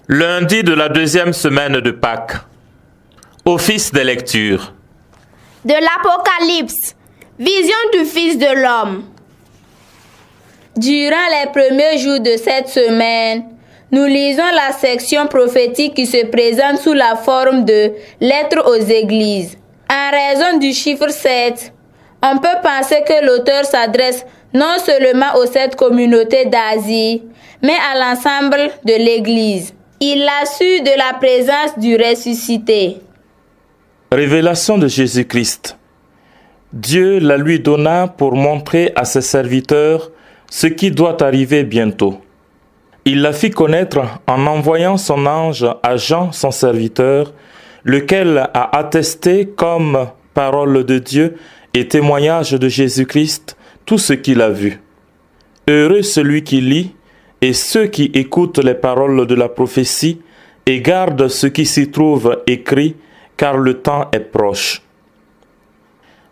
Lundi de la deuxième semaine de Pâques. Office des lectures. De l'Apocalypse. Vision du Fils de l'homme. Durant les premiers jours de cette semaine, nous lisons la section prophétique qui se présente sous la forme de lettres aux églises. En raison du chiffre 7, on peut penser que l'auteur s'adresse non seulement aux 7 communautés d'Asie, mais à l'ensemble de l'Église. Il assure de la présence du ressuscité. Révélation de Jésus-Christ. Dieu la lui donna pour montrer à ses serviteurs ce qui doit arriver bientôt. Il la fit connaître en envoyant son ange à Jean, son serviteur, lequel a attesté comme parole de Dieu et témoignage de Jésus-Christ tout ce qu'il a vu. Heureux celui qui lit et ceux qui écoutent les paroles de la prophétie et gardent ce qui s'y trouve écrit, car le temps est proche.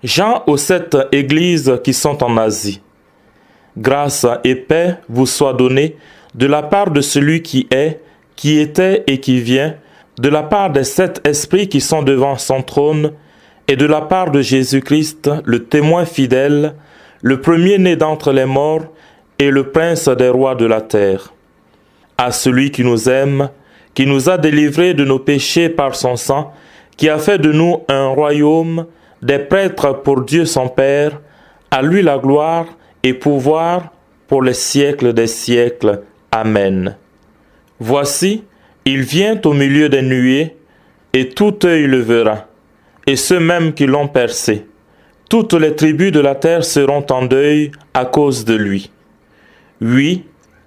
Jean aux 7 églises qui sont en Asie. Grâce et paix vous soient données de la part de celui qui est, qui était et qui vient, de la part des 7 esprits qui sont devant son trône, et de la part de Jésus-Christ, le témoin fidèle, le premier-né d'entre les morts, et le prince des rois de la terre. À celui qui nous aime, qui nous a délivrés de nos péchés par son sang, qui a fait de nous un royaume, des prêtres pour Dieu son Père, à lui la gloire et pouvoir pour les siècles des siècles. Amen. Voici, il vient au milieu des nuées, et tout œil le verra, et ceux mêmes qui l'ont percé. Toutes les tribus de la terre seront en deuil à cause de lui. Oui,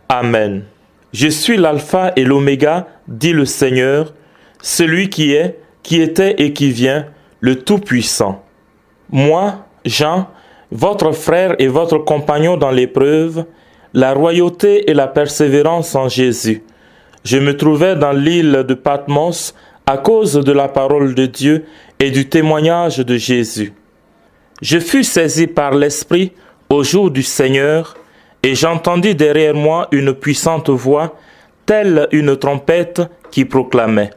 Amen. Je suis l'alpha et l'oméga, dit le Seigneur, celui qui est, qui était et qui vient, le Tout-Puissant. Moi, Jean, votre frère et votre compagnon dans l'épreuve, la royauté et la persévérance en Jésus. Je me trouvais dans l'île de Patmos à cause de la parole de Dieu et du témoignage de Jésus. Je fus saisi par l'Esprit au jour du Seigneur, et j'entendis derrière moi une puissante voix, telle une trompette qui proclamait :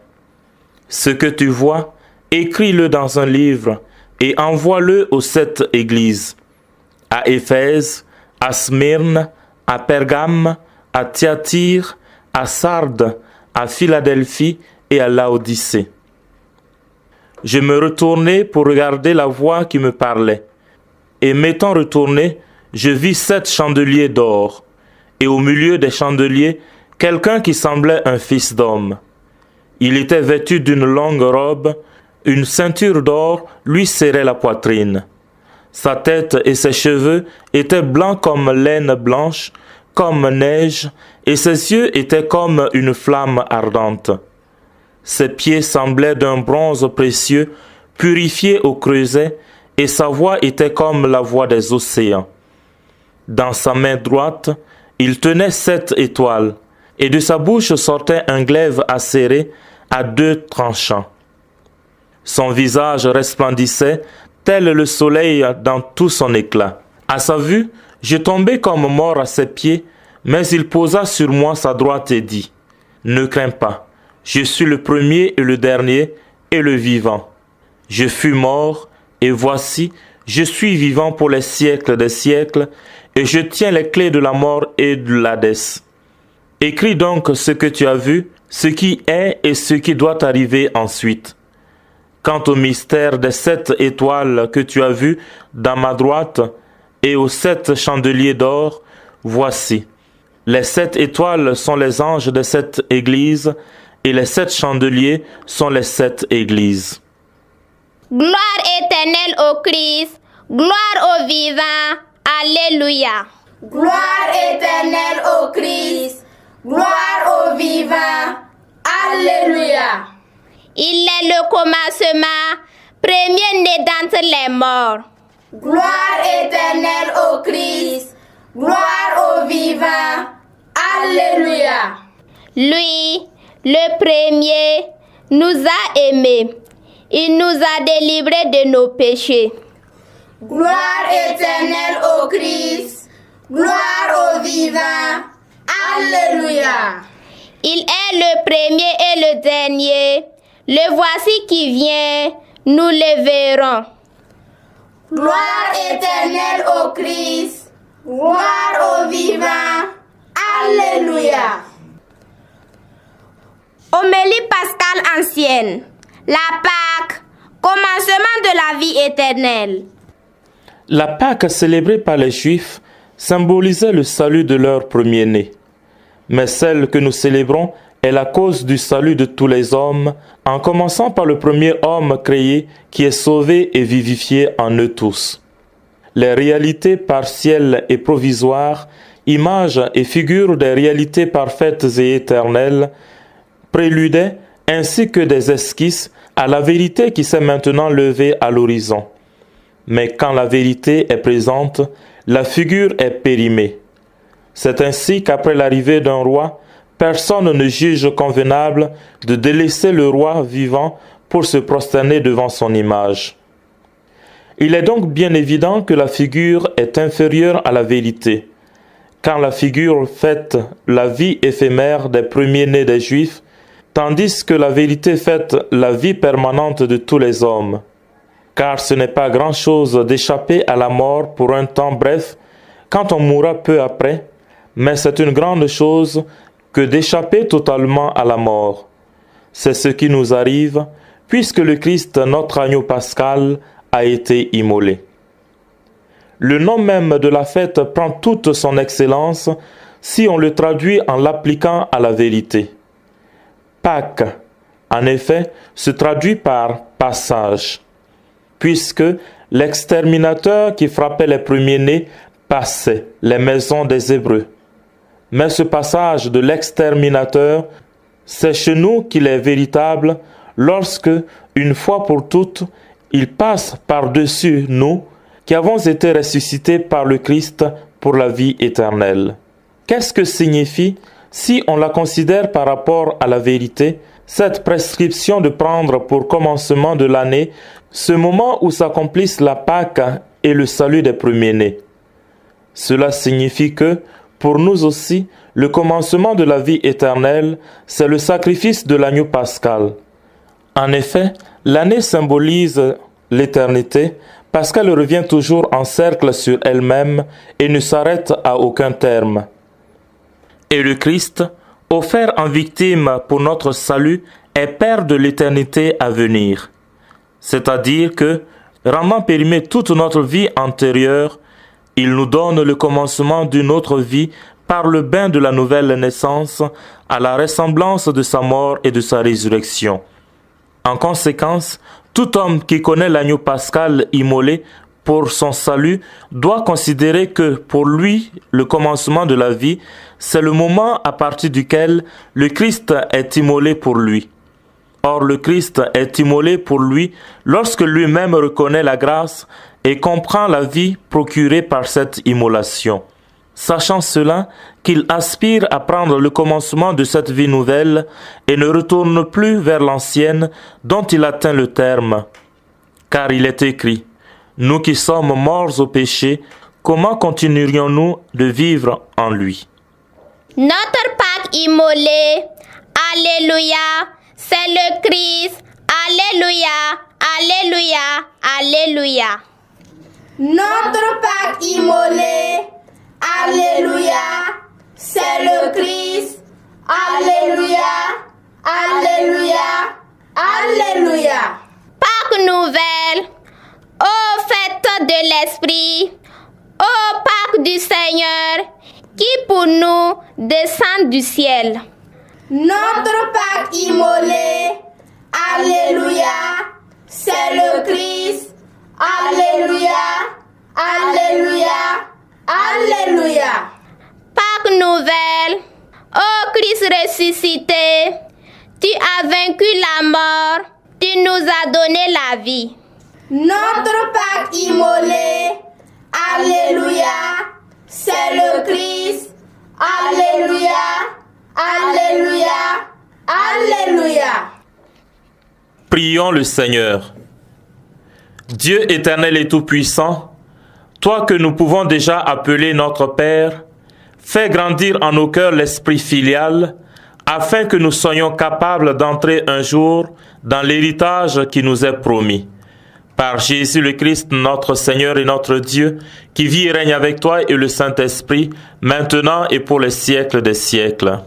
ce que tu vois, écris-le dans un livre et envoie-le aux 7 églises, à Éphèse, à Smyrne, à Pergame, à Thyatire, à Sardes, à Philadelphie et à Laodicée. Je me retournai pour regarder la voix qui me parlait, et m'étant retourné, je vis 7 chandeliers d'or, et au milieu des chandeliers, quelqu'un qui semblait un fils d'homme. Il était vêtu d'une longue robe, une ceinture d'or lui serrait la poitrine. Sa tête et ses cheveux étaient blancs comme laine blanche, comme neige, et ses yeux étaient comme une flamme ardente. Ses pieds semblaient d'un bronze précieux, purifié au creuset, et sa voix était comme la voix des océans. Dans sa main droite, il tenait 7 étoiles, et de sa bouche sortait un glaive acéré à 2 tranchants. Son visage resplendissait, tel le soleil dans tout son éclat. À sa vue, je tombai comme mort à ses pieds, mais il posa sur moi sa droite et dit : ne crains pas, je suis le premier et le dernier et le vivant. Je fus mort, et voici, je suis vivant pour les siècles des siècles, et je tiens les clés de la mort et de l'Hadès. Écris donc ce que tu as vu, ce qui est et ce qui doit arriver ensuite. Quant au mystère des 7 étoiles que tu as vues dans ma droite et aux 7 chandeliers d'or, voici. Les 7 étoiles sont les anges des 7 églises et les 7 chandeliers sont les 7 églises. Gloire éternelle au Christ, gloire au vivant. Alléluia. Gloire éternelle au Christ, gloire au vivant. Alléluia. Il est le commencement, premier-né d'entre les morts. Gloire éternelle au Christ, gloire au vivant. Alléluia. Lui, le premier, nous a aimés. Il nous a délivrés de nos péchés. Gloire éternelle au Christ, gloire au vivant. Alléluia. Il est le premier et le dernier. Le voici qui vient, nous le verrons. Gloire éternelle au Christ, gloire au vivant. Alléluia. Homélie pascale ancienne. La Pâque, commencement de la vie éternelle. La Pâque célébrée par les Juifs symbolisait le salut de leur premier-né. Mais celle que nous célébrons est la cause du salut de tous les hommes, en commençant par le premier homme créé qui est sauvé et vivifié en eux tous. Les réalités partielles et provisoires, images et figures des réalités parfaites et éternelles, préludaient ainsi que des esquisses à la vérité qui s'est maintenant levée à l'horizon. Mais quand la vérité est présente, la figure est périmée. C'est ainsi qu'après l'arrivée d'un roi, personne ne juge convenable de délaisser le roi vivant pour se prosterner devant son image. Il est donc bien évident que la figure est inférieure à la vérité, car la figure fête la vie éphémère des premiers-nés des Juifs, tandis que la vérité fête la vie permanente de tous les hommes. Car ce n'est pas grand-chose d'échapper à la mort pour un temps bref, quand on mourra peu après, mais c'est une grande chose que d'échapper totalement à la mort. C'est ce qui nous arrive, puisque le Christ, notre agneau pascal, a été immolé. Le nom même de la fête prend toute son excellence si on le traduit en l'appliquant à la vérité. Pâques, en effet, se traduit par passage, puisque l'exterminateur qui frappait les premiers-nés passait les maisons des Hébreux. Mais ce passage de l'exterminateur, c'est chez nous qu'il est véritable lorsque, une fois pour toutes, il passe par-dessus nous qui avons été ressuscités par le Christ pour la vie éternelle. Qu'est-ce que signifie, si on la considère par rapport à la vérité, cette prescription de prendre pour commencement de l'année ce moment où s'accomplissent la Pâque et le salut des premiers-nés? Cela signifie que, pour nous aussi, le commencement de la vie éternelle, c'est le sacrifice de l'agneau pascal. En effet, l'année symbolise l'éternité parce qu'elle revient toujours en cercle sur elle-même et ne s'arrête à aucun terme. Et le Christ, offert en victime pour notre salut, est Père de l'éternité à venir. C'est-à-dire que, rendant périmée toute notre vie antérieure, il nous donne le commencement d'une autre vie par le bain de la nouvelle naissance à la ressemblance de sa mort et de sa résurrection. En conséquence, tout homme qui connaît l'agneau pascal immolé pour son salut doit considérer que pour lui, le commencement de la vie, c'est le moment à partir duquel le Christ est immolé pour lui. Or, le Christ est immolé pour lui lorsque lui-même reconnaît la grâce et comprend la vie procurée par cette immolation. Sachant cela, qu'il aspire à prendre le commencement de cette vie nouvelle et ne retourne plus vers l'ancienne dont il atteint le terme. Car il est écrit, « Nous qui sommes morts au péché, comment continuerions-nous de vivre en lui ?» Notre Pâque immolée, Alléluia, c'est le Christ, Alléluia, Alléluia, Alléluia. Notre Pâque immolée, Alléluia, c'est le Christ, Alléluia, Alléluia, Alléluia. Pâque nouvelle, ô fête de l'Esprit, ô Pâque du Seigneur, qui pour nous descend du ciel. Notre Pâque immolée, Alléluia, c'est le Christ, Alléluia, Alléluia, Alléluia. Pâque nouvelle, ô Christ ressuscité, tu as vaincu la mort, tu nous as donné la vie. Notre Pâque immolée, Alléluia, c'est le Christ, Alléluia, Alléluia, Alléluia. Prions le Seigneur. Dieu éternel et tout-puissant, toi que nous pouvons déjà appeler notre Père, fais grandir en nos cœurs l'esprit filial, afin que nous soyons capables d'entrer un jour dans l'héritage qui nous est promis. Par Jésus le Christ, notre Seigneur et notre Dieu, qui vit et règne avec toi et le Saint-Esprit, maintenant et pour les siècles des siècles.